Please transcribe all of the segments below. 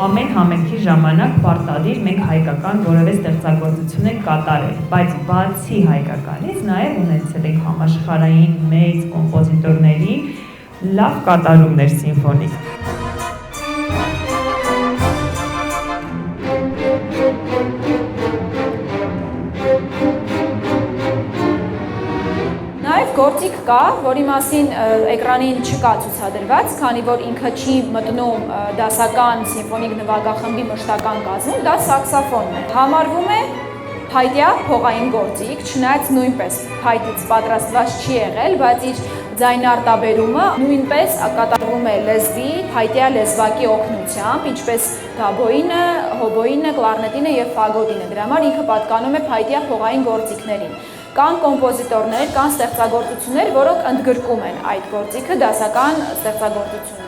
ամեն համերգի ժամանակ պարտադիր մենք հայկական որևէ ստեղծագործություն ենք կատարել, բայց բացի հայկականից նաև ունեցել ենք համաշխարհային մեծ կոմպոզիտորների լավ կատարումներ սիմֆոնիկ։ Գործիք կա, որի մասին էկրանին չկա ցուցադրված, քանի որ ինքը չի մտնում դասական սիմֆոնիկ նվագախմբի մշտական կազմում, դա սաքսոֆոնն է։ Համարվում է փայտյա փողային գործիք, չնայած նույնպես փայտից պատրաստված չի եղել, բայց իր ձայնարտաբերումը նույնպես կատարվում է լեզվի, փայտյա լեզվակի օգնությամբ, ինչպես գաբոինը, հոբոինը, կլարնետինը եւ ֆագոտինը։ Դրա համար ինքը պատկանում է փայտյա փողային գործիքներին։ Կան կոմպոզիտորներ, կան ստեղծագործություններ, որոնք ընդգրկում են այդ գործիքը դասական ստեղծագործություններ։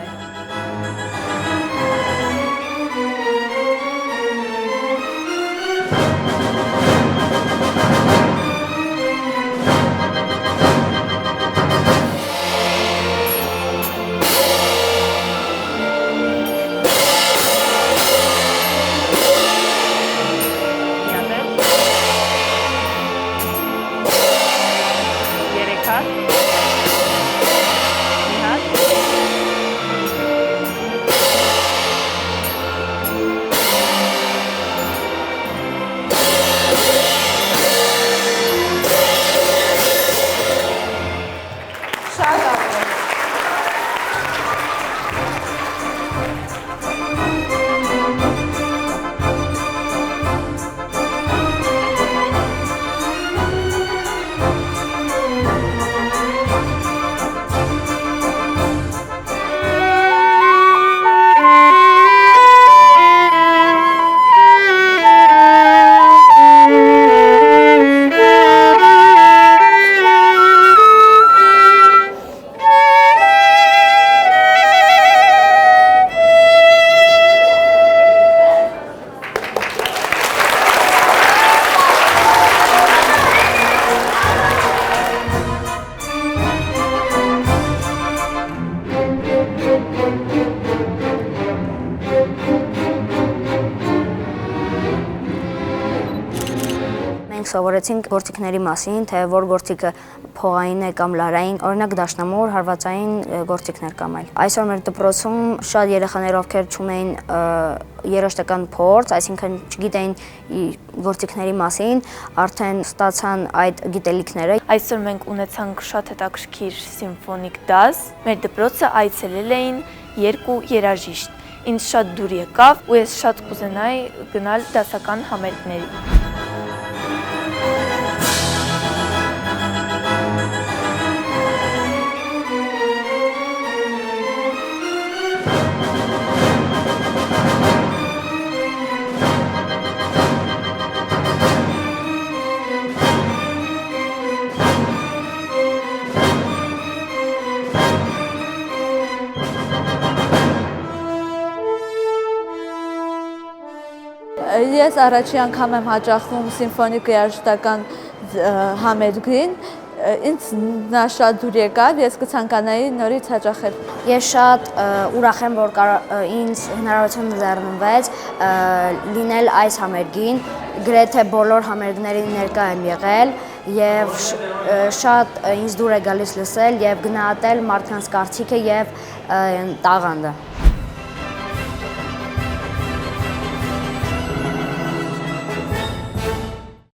Սովորեցինք գործիքների մասին, թե որ գործիքը փողային է կամ լարային, օրինակ դաշնամուր, հարվածային գործիքներ կամ այլ։ Այսօր մեր դպրոցում շատ երեխաներ, ովքեր չունեին երաժշտական փորձ, այսինքն չգիտեին գործիքների մասին, արդեն ստացան այդ գիտելիքները։ Այսօր մենք ունեցանք շատ հետաքրքիր սիմֆոնիկ դաս։ Մեր դպրոցը այցելել էին 2 երաժիշտ։ Ինձ շատ դուր եկավ ու ես շատ կուզենայի գնալ դասական համերգների։ Ես առաջի անգամ եմ հաճախվում սիմֆոնիկ երաժշտական համերգին, ինձ նա շատ դուր եկավ, ես կցանկանայի նորից հաճախել։ Ես շատ ուրախ եմ, որ ինձ հնարավորություն ձեռնվեց լինել այս համերգին, գրեթե բոլոր համերգներին ներկա եմ եղել եւ շատ ինձ դուր է գալիս լսել եւ գնահատել մարդկանց կարծիքը եւ տաղանդը։